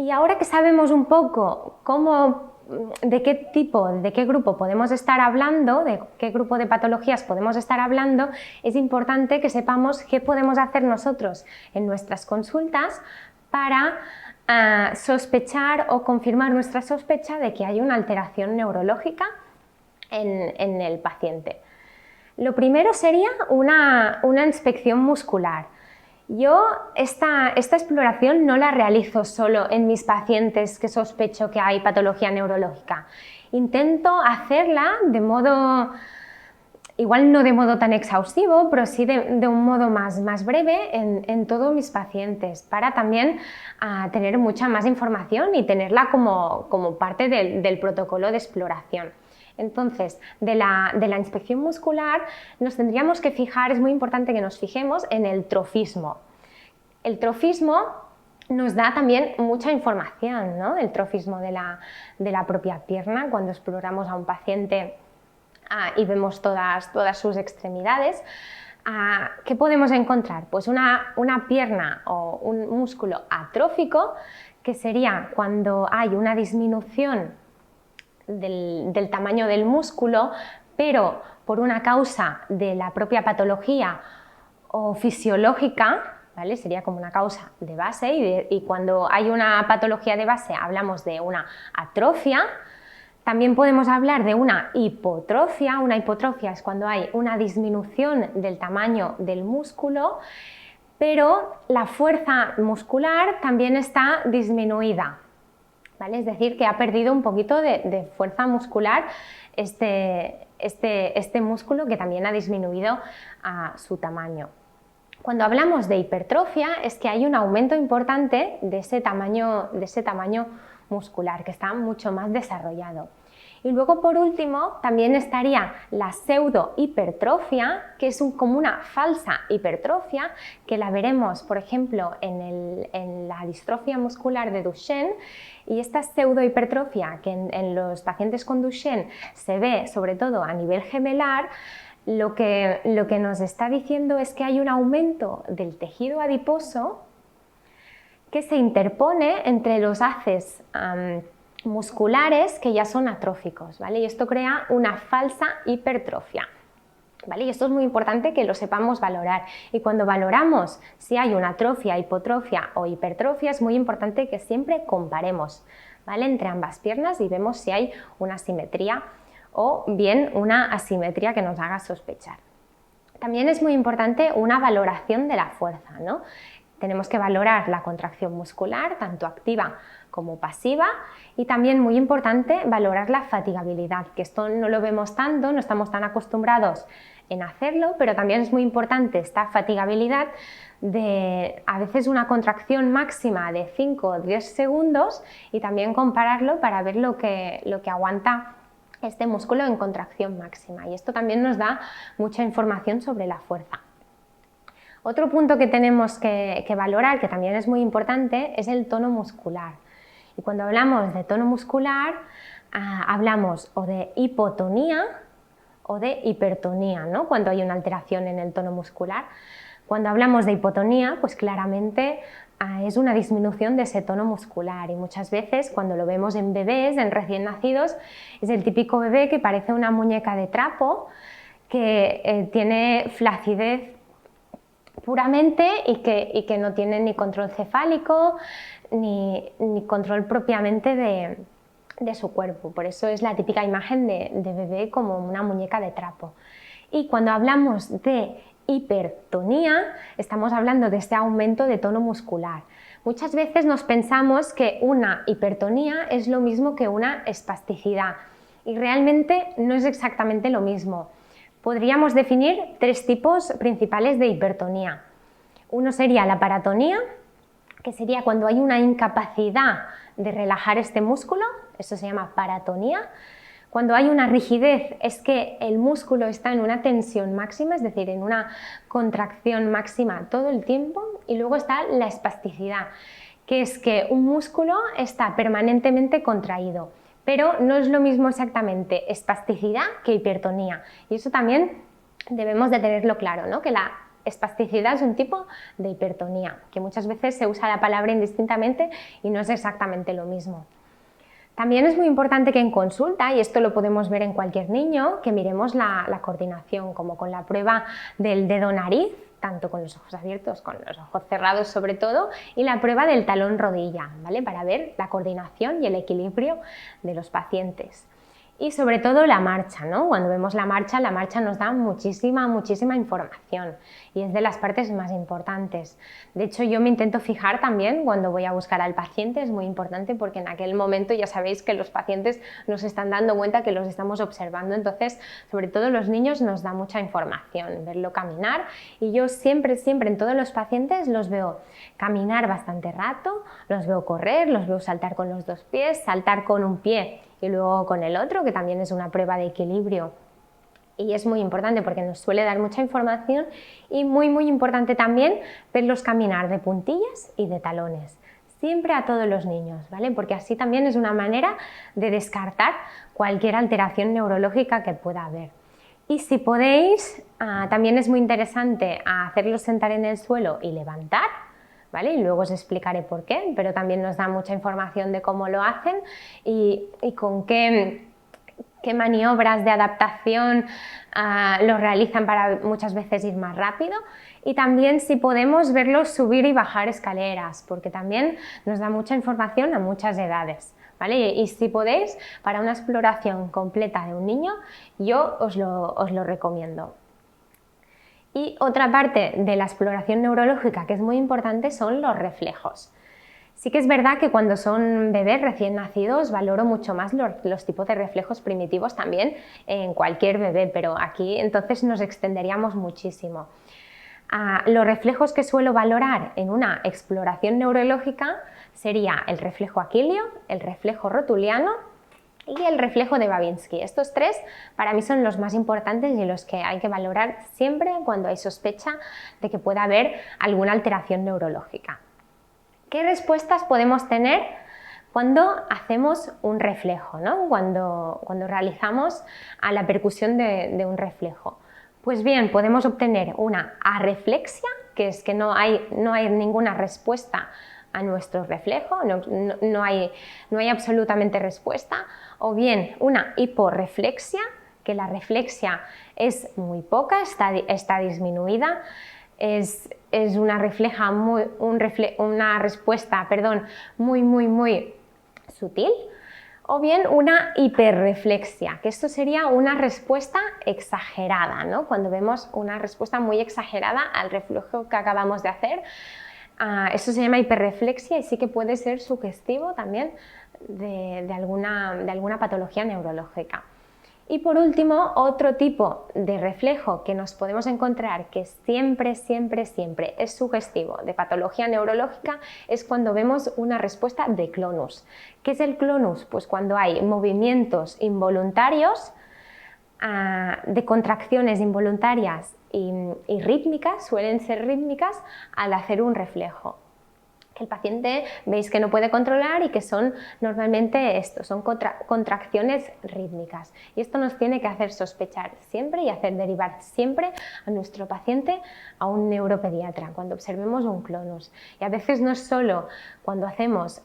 Y ahora que sabemos un poco de qué grupo podemos estar hablando, de qué grupo de patologías podemos estar hablando, es importante que sepamos qué podemos hacer nosotros en nuestras consultas para sospechar o confirmar nuestra sospecha de que hay una alteración neurológica en el paciente. Lo primero sería una inspección muscular. Yo esta exploración no la realizo solo en mis pacientes que sospecho que hay patología neurológica. Intento hacerla de modo, igual no de modo tan exhaustivo, pero sí de un modo más breve en todos mis pacientes, para también tener mucha más información y tenerla como parte del protocolo de exploración. Entonces, de la inspección muscular nos tendríamos que fijar, es muy importante que nos fijemos en el trofismo. El trofismo nos da también mucha información, ¿no? El trofismo de la propia pierna, cuando exploramos a un paciente y vemos todas sus extremidades. ¿Qué podemos encontrar? Pues una pierna o un músculo atrófico, que sería cuando hay una disminución del tamaño del músculo, pero por una causa de la propia patología o fisiológica, ¿vale? Sería como una causa de base y cuando hay una patología de base hablamos de una atrofia. También podemos hablar de una hipotrofia. Una hipotrofia es cuando hay una disminución del tamaño del músculo, pero la fuerza muscular también está disminuida. ¿Vale? Es decir, que ha perdido un poquito de fuerza muscular este músculo, que también ha disminuido su tamaño. Cuando hablamos de hipertrofia es que hay un aumento importante de ese tamaño muscular, que está mucho más desarrollado. Y luego, por último, también estaría la pseudohipertrofia, que es como una falsa hipertrofia, que la veremos, por ejemplo, en la distrofia muscular de Duchenne. Y esta pseudohipertrofia, que en los pacientes con Duchenne se ve sobre todo a nivel gemelar, lo que nos está diciendo es que hay un aumento del tejido adiposo que se interpone entre los haces musculares que ya son atróficos, ¿vale? Y esto crea una falsa hipertrofia, ¿vale? Y esto es muy importante que lo sepamos valorar. Y cuando valoramos si hay una atrofia, hipotrofia o hipertrofia, es muy importante que siempre comparemos, ¿vale? Entre ambas piernas y vemos si hay una simetría o bien una asimetría que nos haga sospechar. También es muy importante una valoración de la fuerza, ¿no? Tenemos que valorar la contracción muscular, tanto activa como pasiva, y también muy importante valorar la fatigabilidad, que esto no lo vemos tanto, no estamos tan acostumbrados en hacerlo, pero también es muy importante esta fatigabilidad de a veces una contracción máxima de 5 o 10 segundos y también compararlo para ver lo que aguanta este músculo en contracción máxima, y esto también nos da mucha información sobre la fuerza. Otro punto que tenemos que valorar, que también es muy importante, es el tono muscular. Y cuando hablamos de tono muscular, hablamos o de hipotonía o de hipertonía, ¿no? Cuando hay una alteración en el tono muscular. Cuando hablamos de hipotonía, pues claramente es una disminución de ese tono muscular, y muchas veces cuando lo vemos en bebés, en recién nacidos, es el típico bebé que parece una muñeca de trapo, que tiene flacidez puramente y que no tiene ni control cefálico ni control propiamente de su cuerpo. Por eso es la típica imagen de bebé como una muñeca de trapo. Y cuando hablamos de hipertonía, estamos hablando de este aumento de tono muscular. Muchas veces nos pensamos que una hipertonía es lo mismo que una espasticidad, y realmente no es exactamente lo mismo. Podríamos definir 3 tipos principales de hipertonía. Uno sería la paratonía, que sería cuando hay una incapacidad de relajar este músculo, eso se llama paratonía. Cuando hay una rigidez es que el músculo está en una tensión máxima, es decir, en una contracción máxima todo el tiempo. Y luego está la espasticidad, que es que un músculo está permanentemente contraído. Pero no es lo mismo exactamente espasticidad que hipertonía, y eso también debemos de tenerlo claro, ¿no? Que la Espasticidad es un tipo de hipertonía, que muchas veces se usa la palabra indistintamente y no es exactamente lo mismo. También es muy importante que en consulta, y esto lo podemos ver en cualquier niño, que miremos la coordinación, como con la prueba del dedo nariz, tanto con los ojos abiertos, con los ojos cerrados sobre todo, y la prueba del talón rodilla, ¿vale? Para ver la coordinación y el equilibrio de los pacientes. Y sobre todo la marcha, ¿no? Cuando vemos la marcha nos da muchísima información y es de las partes más importantes. De hecho, yo me intento fijar también cuando voy a buscar al paciente, es muy importante porque en aquel momento ya sabéis que los pacientes nos están dando cuenta que los estamos observando, entonces, sobre todo los niños nos da mucha información, verlo caminar, y yo siempre en todos los pacientes los veo caminar bastante rato, los veo correr, los veo saltar con los dos pies, saltar con un pie y luego con el otro, que también es una prueba de equilibrio y es muy importante porque nos suele dar mucha información, y muy importante también verlos caminar de puntillas y de talones, siempre a todos los niños, ¿vale? Porque así también es una manera de descartar cualquier alteración neurológica que pueda haber. Y si podéis, también es muy interesante hacerlos sentar en el suelo y levantar, ¿vale? Y luego os explicaré por qué, pero también nos da mucha información de cómo lo hacen y con qué maniobras de adaptación lo realizan para muchas veces ir más rápido. Y también si podemos verlos subir y bajar escaleras, porque también nos da mucha información a muchas edades, ¿vale? Y si podéis, para una exploración completa de un niño, yo os lo recomiendo. Y otra parte de la exploración neurológica que es muy importante son los reflejos. Sí que es verdad que cuando son bebés recién nacidos valoro mucho más los tipos de reflejos primitivos también en cualquier bebé, pero aquí entonces nos extenderíamos muchísimo. Los reflejos que suelo valorar en una exploración neurológica sería el reflejo aquileo, el reflejo rotuliano y el reflejo de Babinski. Estos tres para mí son los más importantes y los que hay que valorar siempre cuando hay sospecha de que pueda haber alguna alteración neurológica. ¿Qué respuestas podemos tener cuando hacemos un reflejo, ¿no? Cuando realizamos la percusión de un reflejo? Pues bien, podemos obtener una arreflexia, que es que no hay ninguna respuesta a nuestro reflejo, no hay absolutamente respuesta, o bien una hiporreflexia, que la reflexia es muy poca, está disminuida, es una respuesta muy sutil, o bien una hiperreflexia, que esto sería una respuesta exagerada, ¿no? Cuando vemos una respuesta muy exagerada al reflejo que acabamos de hacer, esto se llama hiperreflexia y sí que puede ser sugestivo también de alguna patología neurológica. Y por último, otro tipo de reflejo que nos podemos encontrar que siempre es sugestivo de patología neurológica es cuando vemos una respuesta de clonus. ¿Qué es el clonus? Pues cuando hay movimientos involuntarios, de contracciones involuntarias y rítmicas, suelen ser rítmicas al hacer un reflejo, que el paciente veis que no puede controlar y que son normalmente son contracciones rítmicas, y esto nos tiene que hacer sospechar siempre y hacer derivar siempre a nuestro paciente a un neuropediatra cuando observemos un clonus. Y a veces no es solo cuando hacemos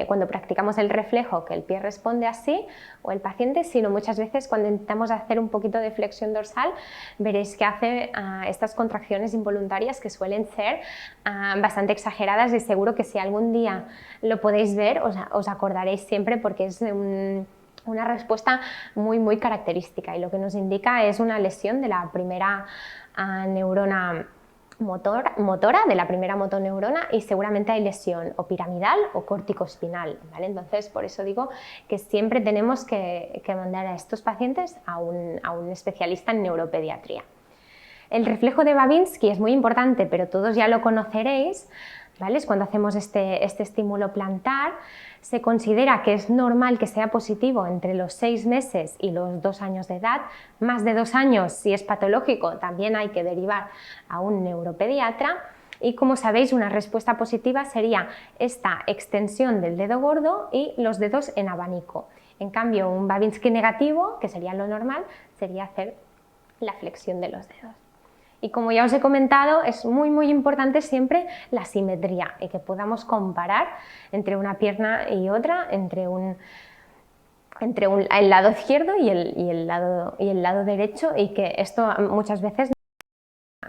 cuando practicamos el reflejo que el pie responde así o el paciente, sino muchas veces cuando intentamos hacer un poquito de flexión dorsal veréis que hace estas contracciones involuntarias que suelen ser bastante exageradas, y seguro que si algún día lo podéis ver os acordaréis siempre porque es una respuesta muy característica, y lo que nos indica es una lesión de la primera neurona motora, de la primera motoneurona, y seguramente hay lesión o piramidal o corticoespinal, ¿vale? Entonces, por eso digo que siempre tenemos que mandar a estos pacientes a un especialista en neuropediatría. El reflejo de Babinski es muy importante, pero todos ya lo conoceréis, ¿vale? Es cuando hacemos este estímulo plantar. Se considera que es normal que sea positivo entre los 6 meses y los 2 años de edad. Más de 2 años, si es patológico, también hay que derivar a un neuropediatra. Y como sabéis, una respuesta positiva sería esta extensión del dedo gordo y los dedos en abanico. En cambio, un Babinski negativo, que sería lo normal, sería hacer la flexión de los dedos. Y como ya os he comentado, es muy importante siempre la simetría y que podamos comparar entre una pierna y otra, entre el lado izquierdo y el lado derecho, y que esto muchas veces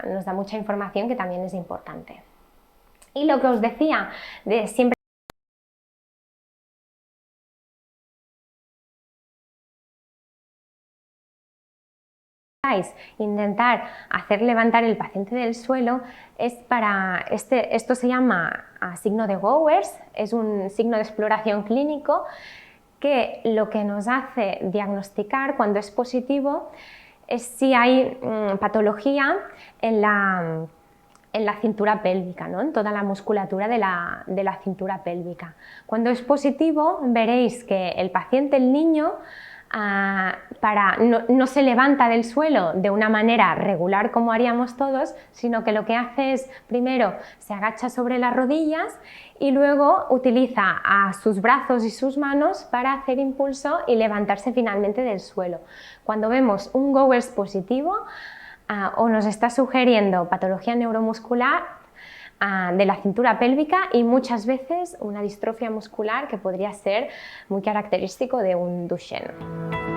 nos da mucha información que también es importante. Y lo que os decía, de siempre intentar hacer levantar el paciente del suelo, es para esto se llama signo de Gowers, es un signo de exploración clínico que lo que nos hace diagnosticar cuando es positivo es si hay patología en la cintura pélvica, ¿no? En toda la musculatura de la cintura pélvica. Cuando es positivo, veréis que el paciente, el niño, no se levanta del suelo de una manera regular como haríamos todos, sino que lo que hace es, primero, se agacha sobre las rodillas y luego utiliza a sus brazos y sus manos para hacer impulso y levantarse finalmente del suelo. Cuando vemos un Gowers positivo, o nos está sugiriendo patología neuromuscular de la cintura pélvica y muchas veces una distrofia muscular que podría ser muy característico de un Duchenne.